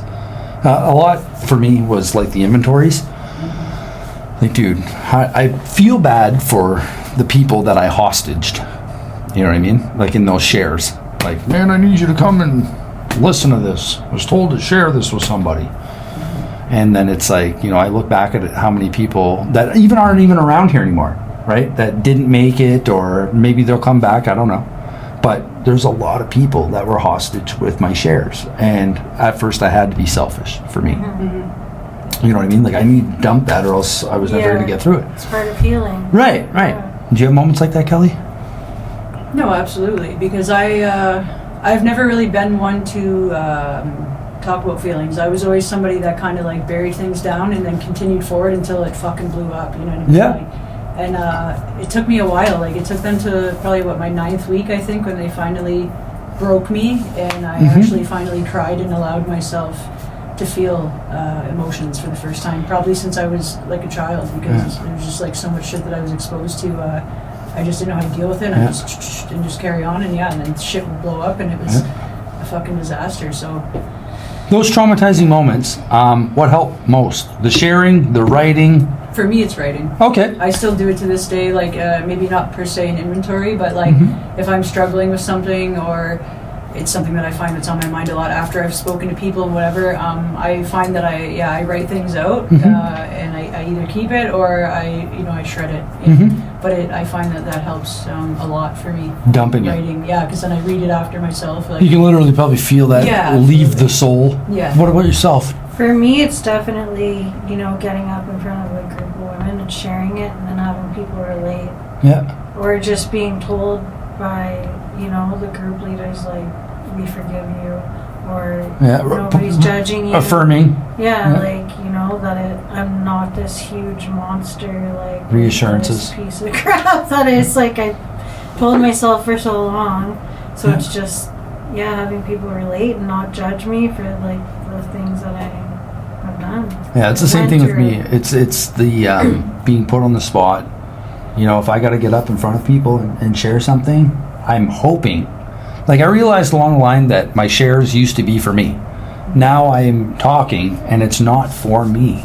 A lot for me was like the inventories. Like, dude, I feel bad for the people that I hostaged. You know what I mean? Like in those shares. Like, man, I need you to come and listen to this. I was told to share this with somebody. And then it's like, you know, I look back at how many people that even aren't even around here anymore, right? That didn't make it, or maybe they'll come back, I don't know. But there's a lot of people that were hostage with my shares. And at first I had to be selfish for me. You know what I mean? Like, I need to dump that or else I was never going to get through it. It's part of healing. Right. Do you have moments like that, Kelly? No, absolutely. Because I've never really been one to talk about feelings. I was always somebody that kind of like buried things down and then continued forward until it fucking blew up. You know what I mean? Yeah. Like, and it took me a while. Like, it took them to probably my 9th week, I think, when they finally broke me, and I actually finally cried and allowed myself to feel emotions for the first time, probably since I was like a child, because there was just like so much shit that I was exposed to. I just didn't know how to deal with it. I just carry on, and then shit would blow up, and it was a fucking disaster. So Those traumatizing moments, what helped most? The sharing, the writing? for me, it's writing. Okay. I still do it to this day, like maybe not per se an inventory, but like if I'm struggling with something, or it's something that I find that's on my mind a lot after I've spoken to people and whatever, I find that I write things out, and I either keep it or I shred it. But I find that helps a lot for me. Dumping writing, because then I read it after myself. Like, You can literally probably feel that leave the soul. Yeah. What about yourself? For me, it's definitely, getting up in front of a group of women and sharing it, and then having people relate. Yeah. Or just being told by, the group leaders, like, we forgive you, or nobody's judging you. Affirming. Like, that I'm not this huge monster, like, Reassurances. this piece of crap that is, like, I told myself for so long. So it's just, having people relate and not judge me for, like, the things that I have done. Yeah, it's the same thing with me. It's the being put on the spot. If I got to get up in front of people and share something, I'm hoping. Like, I realized along the line that my shares used to be for me. Now I'm talking and it's not for me.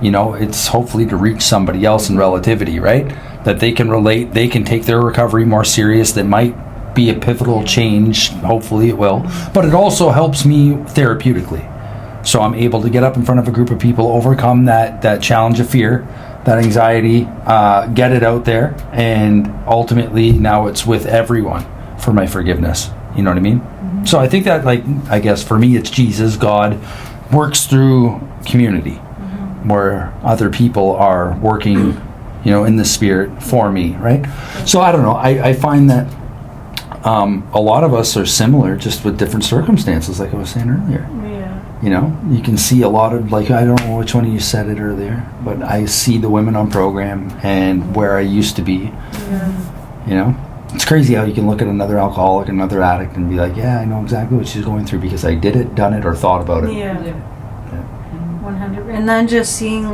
It's hopefully to reach somebody else in relativity, right? That they can relate, they can take their recovery more serious. That might be a pivotal change. Hopefully it will. But it also helps me therapeutically. So I'm able to get up in front of a group of people, overcome that challenge of fear, that anxiety, get it out there, and ultimately now it's with everyone for my forgiveness. You know what I mean? So I think that, like, I guess for me it's Jesus, God, works through community, where other people are working, in the spirit for me, right? So I don't know. I find that a lot of us are similar, just with different circumstances, like I was saying earlier. You can see a lot of, like, I don't know which one of you said it earlier, but I see the women on program and where I used to be. It's crazy how you can look at another alcoholic, another addict, and be like, yeah, I know exactly what she's going through because I did it, done it, or thought about it. 100. And then just seeing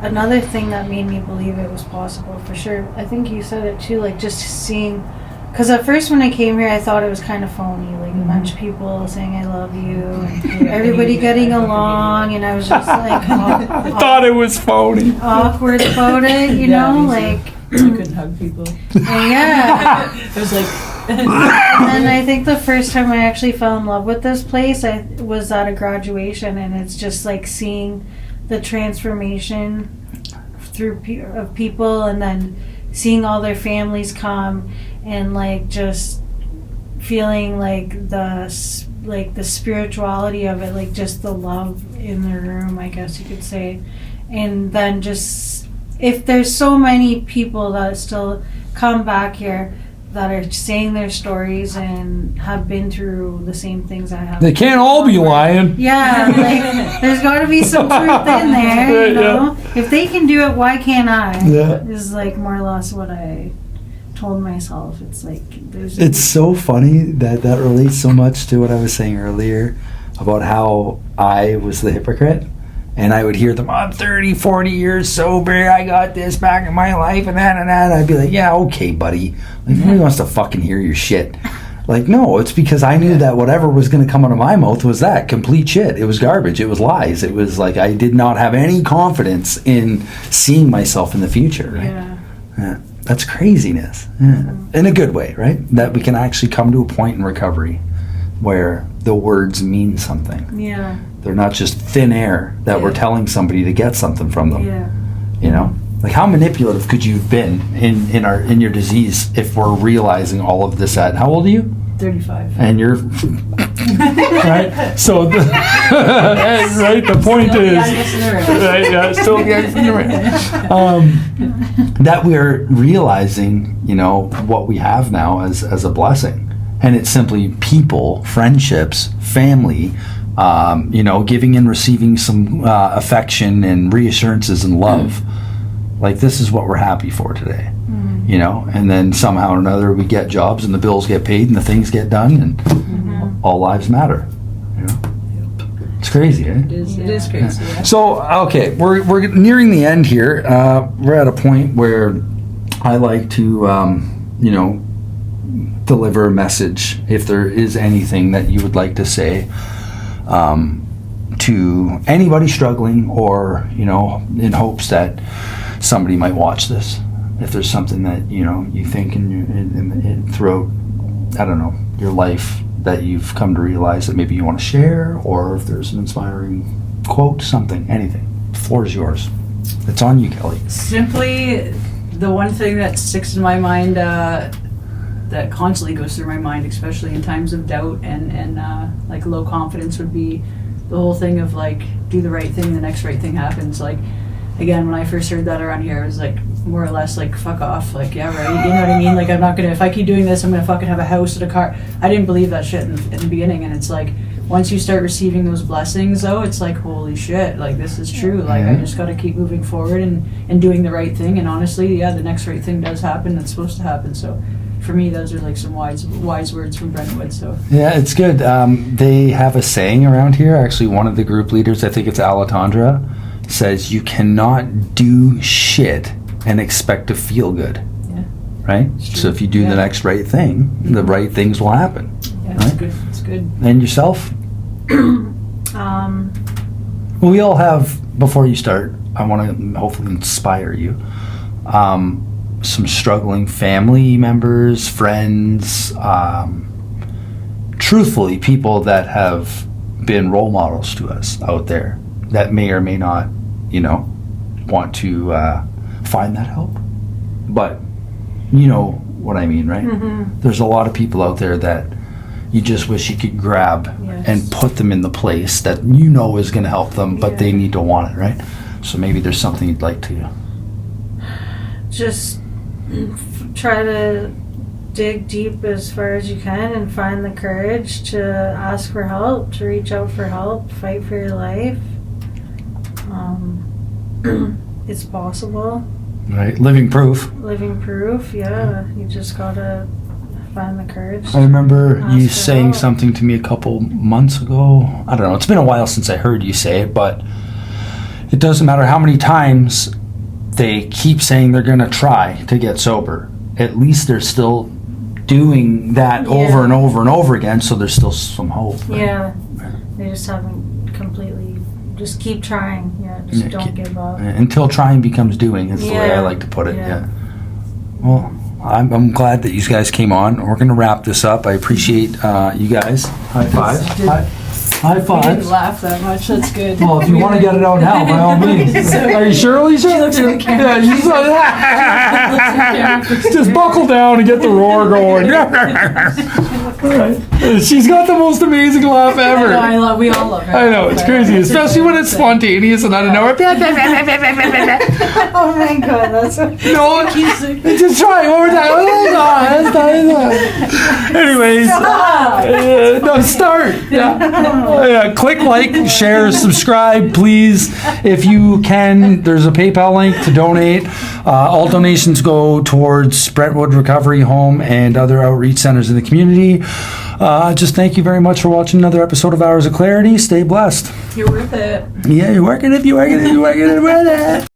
another thing that made me believe it was possible, for sure. I think you said it too, like, just seeing, because at first when I came here, I thought it was kind of phony, like a bunch of people saying I love you, and everybody getting along, and I was just like, I thought it was phony. Awkward about it, like. You couldn't hug people. It was like. And I think the first time I actually fell in love with this place, I was at a graduation, and it's just like seeing the transformation of people, and then seeing all their families come, and like just feeling like the spirituality of it, like just the love in the room, I guess you could say. And then just, if there's so many people that still come back here that are saying their stories and have been through the same things I have. They can't all be lying. Yeah, like, there's got to be some truth in there, If they can do it, why can't I? Is like more or less what I told myself. It's like, It's so funny that relates so much to what I was saying earlier about how I was the hypocrite. And I would hear them, I'm 30, 40 years sober, I got this back in my life, and that, and that. And I'd be like, yeah, okay, buddy. Like, nobody wants to fucking hear your shit. Like, no, it's because I knew that whatever was going to come out of my mouth was that complete shit. It was garbage. It was lies. It was like I did not have any confidence in seeing myself in the future, right? Yeah. That's craziness. Yeah. In a good way, right? That we can actually come to a point in recovery where the words mean something. Yeah. They're not just thin air that we're telling somebody to get something from them. Yeah. You know? Like, how manipulative could you have been in your disease if we're realizing all of this at, how old are you? 35. And you're right. So right. The point Still is, the youngest in the room. right, yeah, still the youngest in the room. That we're realizing, you know, what we have now as a blessing, and it's simply people, friendships, family. You know, giving and receiving some affection and reassurances and love. Like, this is what we're happy for today. You know, and then somehow or another we get jobs and the bills get paid and the things get done and all lives matter. You know, it's crazy, eh? It is crazy. Yeah. So, okay, we're nearing the end here. We're at a point where I like to, you know, deliver a message. If there is anything that you would like to say to anybody struggling, or, you know, in hopes that somebody might watch this. If there's something that, you know, you think throughout, I don't know, your life that you've come to realize that maybe you want to share, or if there's an inspiring quote, something, anything, the floor is yours. It's on you, Kelly. Simply, the one thing that sticks in my mind, that constantly goes through my mind, especially in times of doubt and like low confidence, would be the whole thing of like, do the right thing, the next right thing happens. Like, again, when I first heard that around here, I was like, more or less like, fuck off, like, yeah, right, you know what I mean? Like, I'm not gonna, if I keep doing this, I'm gonna fucking have a house and a car. I didn't believe that shit in the beginning, and it's like, once you start receiving those blessings, though, it's like, holy shit, like, this is true. Like, I just gotta keep moving forward and doing the right thing, and honestly, yeah, the next right thing does happen that's supposed to happen. So for me, those are like some wise words from Brentwood. So yeah, it's good. They have a saying around here, actually. One of the group leaders, I think it's Alatandra, says you cannot do shit and expect to feel good. Yeah. Right? So if you do the next right thing, the right things will happen. Yeah, right? it's good. It's good. And yourself? We all have, before you start, I want to hopefully inspire you, some struggling family members, friends, truthfully, people that have been role models to us out there that may or may not, you know, want to find that help. But you know what I mean, right? There's a lot of people out there that you just wish you could grab and put them in the place that you know is going to help them, but they need to want it, right? So maybe there's something you'd like to just try to dig deep as far as you can and find the courage to ask for help, to reach out for help, fight for your life. It's possible. Right, living proof. Living proof, yeah. You just gotta find the courage. I remember you Ask for saying help. something to me a couple months ago. I don't know, it's been a while since I heard you say it, but it doesn't matter how many times they keep saying they're gonna try to get sober. At least they're still doing that over and over and over again, so there's still some hope. Right? Yeah. They just haven't completely, just keep trying. Yeah, just don't give up. Until trying becomes doing, is the way I like to put it. Yeah. Well, I'm glad that you guys came on. We're going to wrap this up. I appreciate you guys. High five. High We didn't five. laugh that much. That's good. Well, if you want to get it out now, by all means. Are you sure, Alicia? She looks at the camera. Yeah, just buckle down and get the roar going. She's got the most amazing laugh ever. We all love her. I know, it's crazy, especially when it's spontaneous and out of nowhere. Oh my god, that's No, just try it one more time. Hold on, that's not. Anyways, no, start. Yeah, click like, share, subscribe, please. If you can, there's a PayPal link to donate. All donations go towards Brentwood Recovery Home and other outreach centers in the community. Just thank you very much for watching another episode of Hours of Clarity. Stay blessed. You're worth it. Yeah, you're working it. You're working it. You're working it.